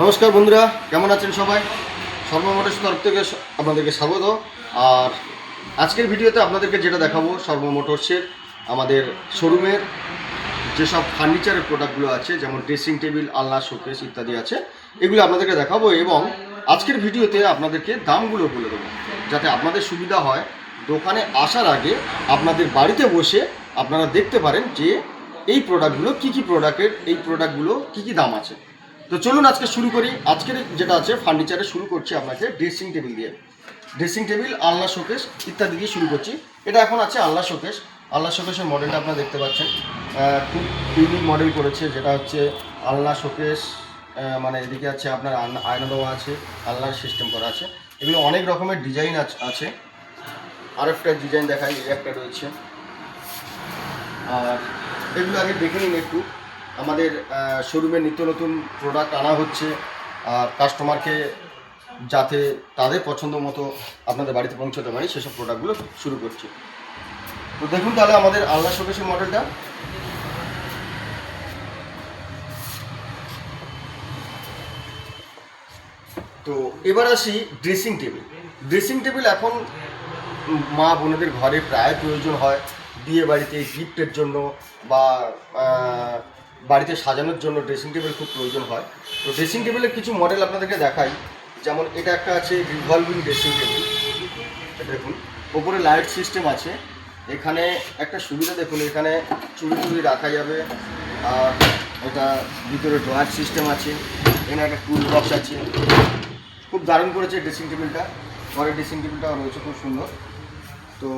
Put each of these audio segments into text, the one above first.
নমস্কার বন্ধুরা, কেমন আছেন সবাই? সর্বমোটরস তরফ থেকে আপনাদেরকে স্বাগত। আর আজকের ভিডিওতে আপনাদেরকে যেটা দেখাবো, সর্বমোটরসের আমাদের শোরুমের যেসব ফার্নিচারের প্রোডাক্টগুলো আছে, যেমন ড্রেসিং টেবিল, আলনা, শোকেস ইত্যাদি আছে, এগুলো আপনাদেরকে দেখাবো। এবং আজকের ভিডিওতে আপনাদেরকে দামগুলো বলে দেবো, যাতে আপনাদের সুবিধা হয়। দোকানে আসার আগে আপনাদের বাড়িতে বসে আপনারা দেখতে পারেন যে এই প্রোডাক্টগুলো কী কী প্রোডাক্টের, এই প্রোডাক্টগুলো কী কী দাম আছে। তো চলুন আজকে শুরু করি। আজকের যেটা আছে ফার্নিচারে শুরু করছি আপনাকে ড্রেসিং টেবিল দিয়ে। ড্রেসিং টেবিল, আলনা, শোকেস ইত্যাদি দিয়ে শুরু করছি। এটা এখন আছে আলনা শোকেস। আলনা শোকেসের মডেলটা আপনারা দেখতে পাচ্ছেন, খুব ইউনিক মডেল করেছে, যেটা হচ্ছে আলনা শোকেস। মানে এদিকে আছে আপনার আয়না দেওয়া আছে, আলনার সিস্টেম করা আছে। এগুলো অনেক রকমের ডিজাইন আছে। আর একটা ডিজাইন দেখাই, এই একটা রয়েছে। আর এগুলো আগে দেখে নিন একটু। আমাদের শোরুমে নিত্য নতুন প্রোডাক্ট আনা হচ্ছে, আর কাস্টমারকে যাতে তাদের পছন্দ মতো আপনাদের বাড়িতে পৌঁছতে পারি, সেসব প্রোডাক্টগুলো শুরু করছি। তো দেখুন তাহলে আমাদের আলনা শোকেসের মডেলটা। তো এবার আসি ড্রেসিং টেবিল। ড্রেসিং টেবিল এখন মা বোনেদের ঘরে প্রায় প্রয়োজন হয়, বিয়ে বাড়িতে গিফটের জন্য বা বাড়িতে সাজানোর জন্য ড্রেসিং টেবিল খুব প্রয়োজন হয়। তো ড্রেসিং টেবিলের কিছু মডেল আপনাদেরকে দেখাই। যেমন এটা একটা আছে রিভলভিং ড্রেসিং টেবিল। দেখুন ওপরে লাইট সিস্টেম আছে। এখানে একটা সুবিধা দেখুন, এখানে চুড়ি টুড়ি রাখা যাবে। আর এটা ভিতরে ড্রয়ার সিস্টেম আছে। এখানে একটা টুল বক্স আছে। খুব দারুণ করেছে ড্রেসিং টেবিলটা। ঘরের ড্রেসিং টেবিলটাও রয়েছে খুব সুন্দর। তো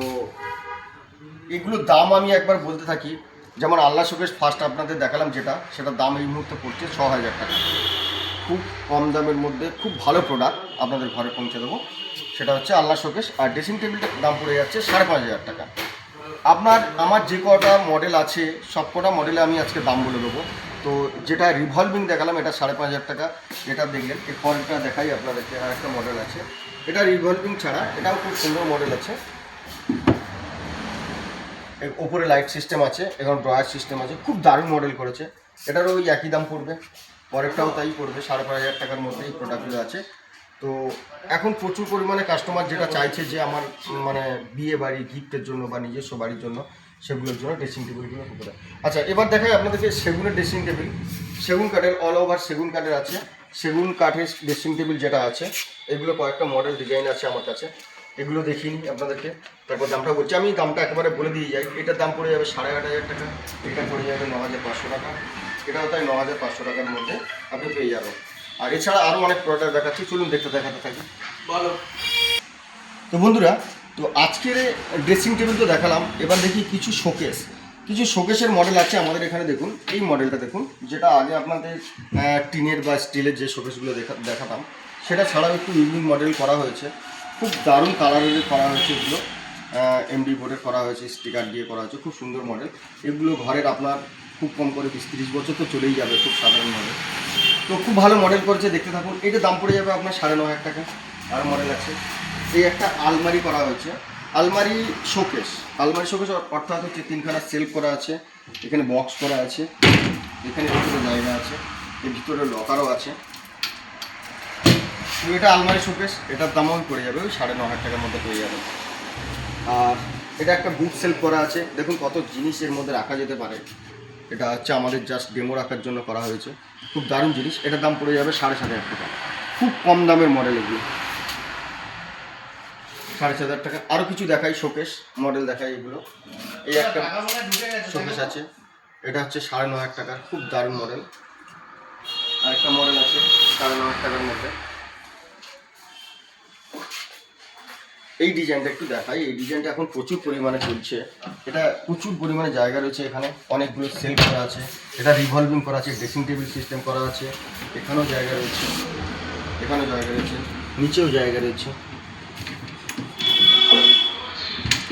এগুলোর দাম আমি একবার বলতে থাকি। যেমন আলনা শোকেস ফার্স্ট আপনাদের দেখালাম, যেটা সেটার দাম এই মুহূর্তে পড়ছে 6,000 টাকা। খুব কম দামের মধ্যে খুব ভালো প্রোডাক্ট আপনাদের ঘরে পৌঁছে দেবো। সেটা হচ্ছে আলনা শোকেস। আর ড্রেসিং টেবিলটার দাম পড়ে যাচ্ছে 5,500 টাকা। আমার যে কটা মডেল আছে সব কটা মডেলে আমি আজকে দাম বলে দেবো। তো যেটা রিভলভিং দেখালাম এটা 5,500 টাকা। যেটা দেখলেন এর পরেরটা দেখাই আপনাদেরকে। আর একটা মডেল আছে, এটা রিভলভিং ছাড়া, এটাও খুব সুন্দর মডেল আছে। এর ওপরে লাইট সিস্টেম আছে, এখন ড্রয়ার সিস্টেম আছে। খুব দারুণ মডেল করেছে। এটারও ওই একই দাম পড়বে, পরেরটাও তাই পড়বে। 5,500 টাকার মধ্যে এই প্রোডাক্টগুলো আছে। তো এখন প্রচুর পরিমাণে কাস্টমার যেটা চাইছে যে আমার মানে বিয়ে বাড়ি গিফটের জন্য বা নিজস্ব বাড়ির জন্য, সেগুলোর জন্য ড্রেসিং টেবিলগুলো উপরে। আচ্ছা, এবার দেখাই আপনাদেরকে সেগুনের ড্রেসিং টেবিল। সেগুন কাঠের, অল ওভার সেগুন কাঠের আছে। সেগুন কাঠের ড্রেসিং টেবিল যেটা আছে, এগুলো কয়েকটা মডেল ডিজাইন আছে আমার কাছে। এগুলো দেখিয়ে নিই আপনাদেরকে, তারপর দামটা বলছি। আমি দামটা একেবারে বলে দিয়ে যাই। এটার দাম পড়ে যাবে 8,500 টাকা। এটা পড়ে যাবে 9,500 টাকা। এটাও তাই 9,500 টাকার মধ্যে আপনি পেয়ে যাবেন। আর এছাড়া আরও অনেক প্রোডাক্ট দেখাচ্ছি, চলুন দেখাতে থাকি। ভালো। তো বন্ধুরা, তো আজকের ড্রেসিং টেবিল তো দেখালাম। এবার দেখি কিছু শোকেসের মডেল আছে আমাদের এখানে। দেখুন এই মডেলটা দেখুন, যেটা আগে আপনাদের টিনের বা স্টিলের যে শোকেসগুলো দেখাতাম, সেটা ছাড়াও একটু ইউনিক মডেল করা হয়েছে। খুব দারুণ কালারের করা হয়েছে এগুলো। এমডি বোর্ডের করা হয়েছে, স্টিকার দিয়ে করা হয়েছে, খুব সুন্দর মডেল। এগুলো ঘরের আপনার খুব কম করে 20-30 বছর তো চলেই যাবে, খুব সাধারণ মডেল। তো খুব ভালো মডেল করেছে, দেখতে থাকুন। এটা দাম পড়ে যাবে আপনার 9,500 টাকা। আর মডেল আছে, এই একটা আলমারি করা হয়েছে, আলমারি শোকেস অর্থাৎ হচ্ছে 3খানা সেলফ করা আছে। এখানে বক্স করা আছে, এখানে ভিতরে জায়গা আছে, এর ভিতরে লকারও আছে। তো এটা আলমারি শোকেস, এটার দামও পড়ে যাবে ওই 9,500 টাকার মধ্যে পেয়ে যাবে। আর এটা একটা বুক সেলফ করা আছে। দেখুন কত জিনিস এর মধ্যে রাখা যেতে পারে। এটা হচ্ছে আমাদের জাস্ট ডেমো রাখার জন্য করা হয়েছে। খুব দারুণ জিনিস। এটার দাম পড়ে যাবে 7,500 টাকা। খুব কম দামের মডেল এগুলো, 7,500 টাকা। আরও কিছু দেখাই, শোকেস মডেল দেখাই এগুলো। এই একটা শোকেস আছে, এটা হচ্ছে 9,500 টাকার, খুব দারুণ মডেল। আরেকটা মডেল আছে 9,500 টাকার মধ্যে। এই ডিজাইনটা একটু দেখাই। এই ডিজাইনটা এখন প্রচুর পরিমাণে চলছে। এটা প্রচুর পরিমাণে জায়গা রয়েছে এখানে, অনেকগুলো সেলফ করা আছে। এটা রিভলভিং করা আছে, ড্রেসিং টেবিল সিস্টেম করা আছে। এখানেও জায়গা রয়েছে, এখানেও জায়গা রয়েছে, নিচেও জায়গা রয়েছে,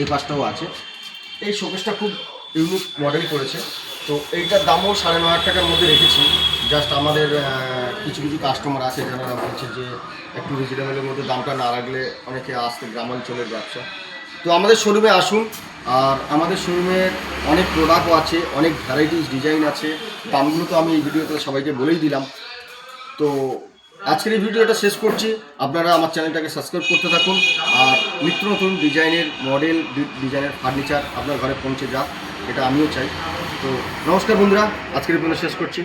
এই পাশটাও আছে। এই শোকেসটা খুব ইউনিক মডেল করেছে। তো এইটার দামও 9,500 টাকার মধ্যে রেখেছি। জাস্ট আমাদের কিছু কাস্টমার আছে যারা বলছে যে একটু রিজনেবলের মধ্যে দামটা না রাখলে অনেকে আসতে, গ্রামাঞ্চলের ব্যবসা। তো আমাদের শোরুমে আসুন। আর আমাদের শোরুমে অনেক প্রোডাক্টও আছে, অনেক ভ্যারাইটিস ডিজাইন আছে। দামগুলো তো আমি এই ভিডিওতে সবাইকে বলেই দিলাম। তো আজকের এই ভিডিওটা শেষ করছি। আপনারা আমার চ্যানেলটাকে সাবস্ক্রাইব করতে থাকুন, আর নিত্য নতুন ডিজাইনের মডেল, ডিজাইনের ফার্নিচার আপনার ঘরে পৌঁছে যাক, এটা আমিও চাই। তো নমস্কার বন্ধুরা, আজকের ভিডিও শেষ করছি।